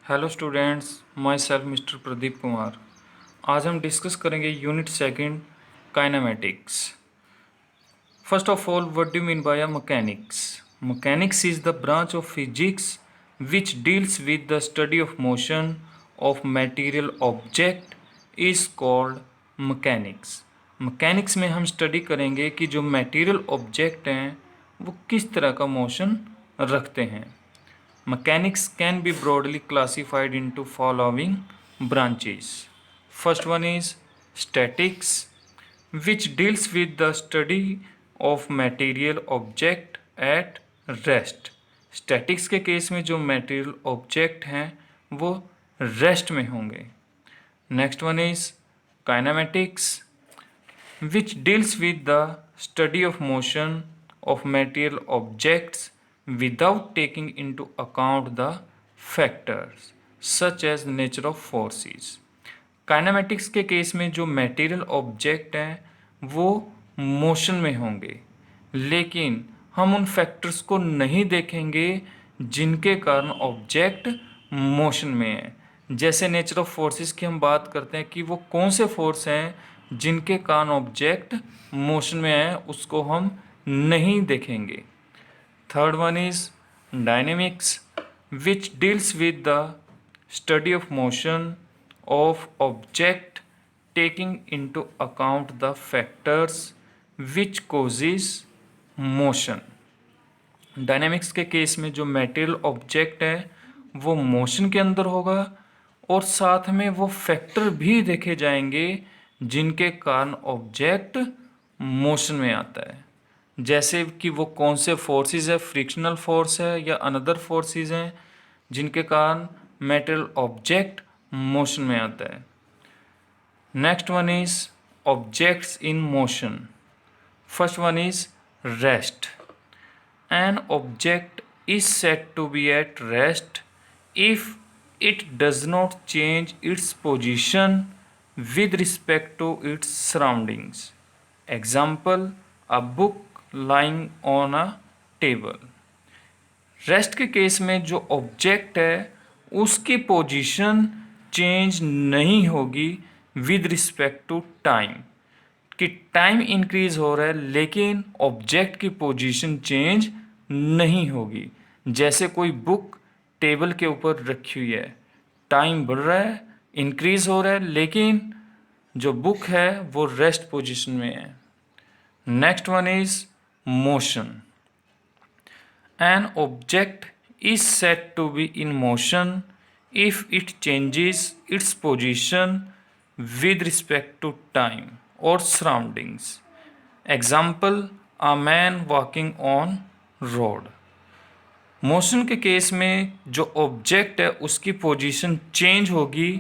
Hello students, my self mister Pradeep Kumar. आज हम discuss करेंगे unit second, kinematics. First of all, what do mean by mechanics? Mechanics is the branch of physics which deals with the study of motion of material object is called mechanics. Mechanics में हम study करेंगे कि जो material object हैं वो किस तरह का मोशन रखते हैं। Mechanics can be broadly classified into following branches. First one is statics, which deals with the study of material object at rest. Statics के केस में जो material object हैं वो rest में होंगे. Next one is kinematics, which deals with the study of motion of material objects without taking into account the factors such as nature of forces. Kinematics के case में जो material object हैं वो motion में होंगे, लेकिन हम उन फैक्टर्स को नहीं देखेंगे जिनके कारण ऑब्जेक्ट मोशन में है। जैसे नेचर ऑफ फोर्सेस की हम बात करते हैं कि वो कौन से फोर्स हैं जिनके कारण ऑब्जेक्ट मोशन में है, उसको हम नहीं देखेंगे। Third one is dynamics, which deals with the study of motion of object taking into account the factors which causes motion. Dynamics के केस में जो मटेरियल ऑब्जेक्ट है वो मोशन के अंदर होगा और साथ में वो फैक्टर भी देखे जाएंगे जिनके कारण ऑब्जेक्ट मोशन में आता है। जैसे कि वो कौन से फोर्सेस है, फ्रिक्शनल फोर्स है या अनदर फोर्सेस हैं जिनके कारण मटेरियल ऑब्जेक्ट मोशन में आता है। Next one is objects in motion. First one is rest. An object is said to be at rest if it does not change its position with respect to its surroundings. Example, a book lying on a table. Rest के case में जो object है उसकी position change नहीं होगी with respect to time, कि time increase हो रहा है लेकिन ऑब्जेक्ट की पोजीशन चेंज नहीं होगी। जैसे कोई बुक टेबल के ऊपर रखी हुई है, टाइम बढ़ रहा है, इंक्रीज हो रहा है, लेकिन जो बुक है वो रेस्ट पोजीशन में है। Next one is motion. An object is said to be in motion if it changes its position with respect to time or surroundings. Example, a man walking on road. Motion के case में जो object है उसकी position change होगी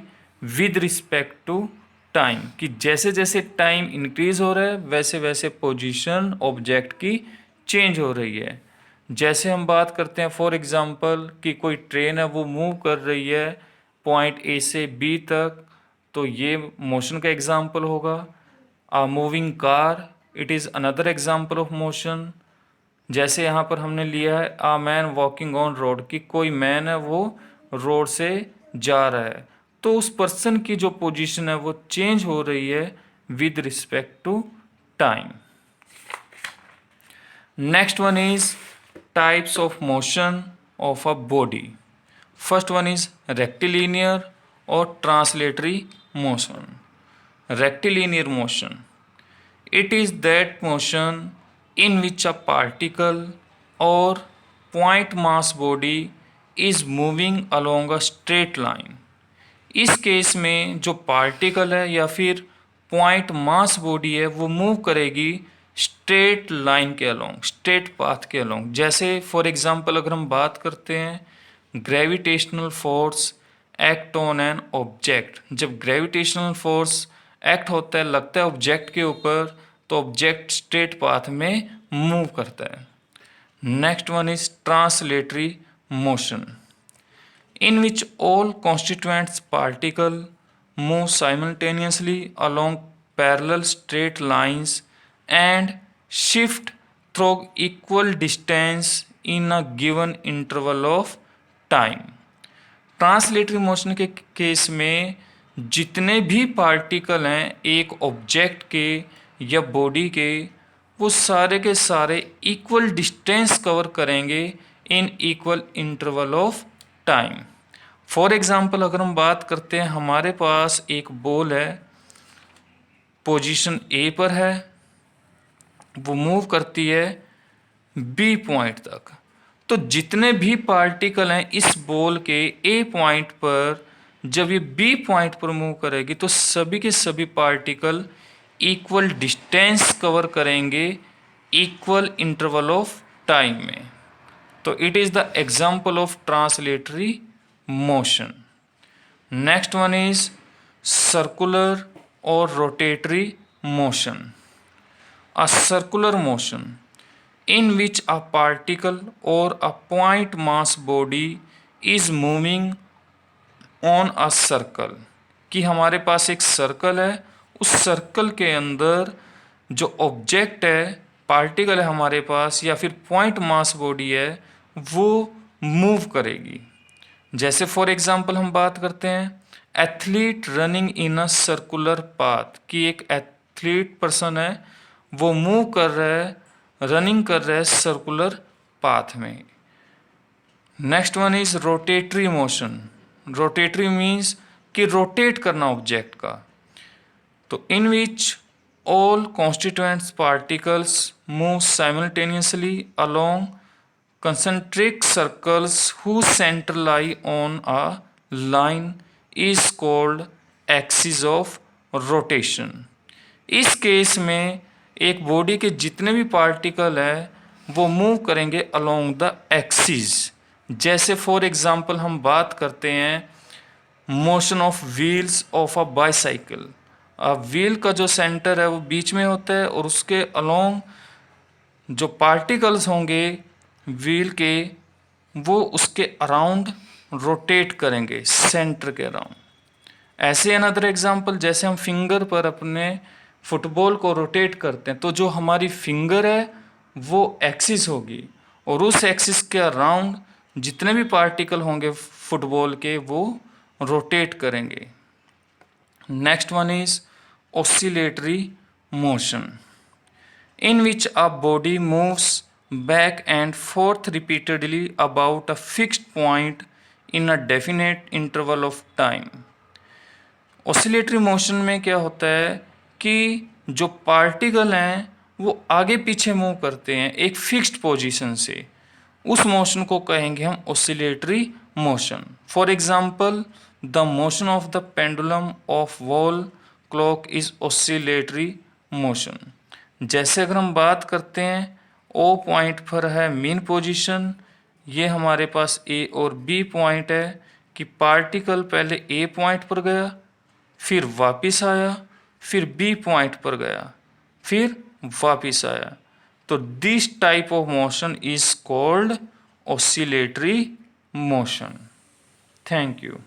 with respect to time, कि जैसे जैसे time increase हो रहा है वैसे वैसे पोजीशन ऑब्जेक्ट की चेंज हो रही है। जैसे हम बात करते हैं फॉर एग्जांपल कि कोई ट्रेन है वो मूव कर रही है पॉइंट ए से बी तक, तो ये मोशन का एग्जांपल होगा। A moving car, it is another example of motion. जैसे यहाँ पर हमने लिया है आ मैन वॉकिंग ऑन रोड, कि कोई मैन है वो रोड से जा रहा है, तो उस पर्सन की जो पोजीशन है वो चेंज हो रही है with respect to time. Next one is types of motion of a body. First one is rectilinear or translatory motion. Rectilinear motion, it is that motion in which a particle or point mass body is moving along a straight line. इस case में जो particle है या फिर point mass body है वो move करेगी straight line के अलोंग, स्ट्रेट पाथ के अलोंग। जैसे फॉर एग्जांपल अगर हम बात करते हैं gravitational force act on an object, जब ग्रेविटेशनल फोर्स एक्ट होता है, लगता है ऑब्जेक्ट के ऊपर, तो ऑब्जेक्ट स्ट्रेट पाथ में मूव करता है। Next one is translatory motion, in which all constituent particles move simultaneously along parallel straight lines and shift through equal distance in a given interval of time. Translatory motion के case में जितने भी particle हैं एक object के या body के, वो सारे के सारे इक्वल डिस्टेंस कवर करेंगे in equal interval of time. For example अगर हम बात करते हैं, हमारे पास एक बॉल है, पोजीशन ए पर है, वो मूव करती है बी पॉइंट तक। तो जितने भी पार्टिकल हैं इस बॉल के ए पॉइंट पर, जब ये बी पॉइंट पर मूव करेगी तो सभी के सभी पार्टिकल इक्वल डिस्टेंस कवर करेंगे इक्वल इंटरवल ऑफ टाइम में। तो it is the example of translatory motion. Next one is circular और rotatory motion. A circular motion in which a particle or a point mass body is moving on a circle, कि हमारे पास एक circle है, उस circle के अंदर जो object है, पार्टिकल है हमारे पास या फिर पॉइंट मास बॉडी है, वो मूव करेगी। जैसे फॉर एग्जांपल हम बात करते हैं athlete running in a circular path, कि एक एथलीट पर्सन है, वो मूव कर रहा है, रनिंग कर रहा है सर्कुलर पाथ में। Next one is rotatory motion. Rotatory means कि रोटेट करना ऑब्जेक्ट का। तो in which all constituents particles move simultaneously along concentric circles whose center lie on a line is called axis of rotation। इस case में एक body के जितने भी पार्टिकल है वो मूव करेंगे अलोंग द एक्सिस। जैसे फॉर एग्जांपल हम बात करते हैं motion of wheels of a bicycle. Wheel का जो सेंटर है वो बीच में होता है और उसके अलोंग जो पार्टिकल्स होंगे व्हील के, वो उसके अराउंड रोटेट करेंगे सेंटर के अराउंड। ऐसे अनदर एग्जांपल, जैसे हम फिंगर पर अपने फुटबॉल को रोटेट करते हैं, तो जो हमारी फिंगर है वो एक्सिस होगी और उस एक्सिस के अराउंड जितने भी पार्टिकल होंगे फुटबॉल के वो रोटेट करेंगे। Next one is oscillatory motion in which a body moves back and forth repeatedly about a fixed point in a definite interval of time। Oscillatory motion में क्या होता है कि जो पार्टिकल हैं वो आगे पीछे मूव करते हैं एक फिक्स्ड पोजीशन से, उस मोशन को कहेंगे हम oscillatory motion. For example the motion of the pendulum of wall clock is oscillatory motion. जैसे अगर हम बात करते हैं ओ पॉइंट पर है मीन पोजीशन, ये हमारे पास ए और बी पॉइंट है कि पार्टिकल पहले ए पॉइंट पर गया, फिर वापस आया, फिर बी पॉइंट पर गया, फिर वापस आया। तो this type of motion is called oscillatory motion. Thank you.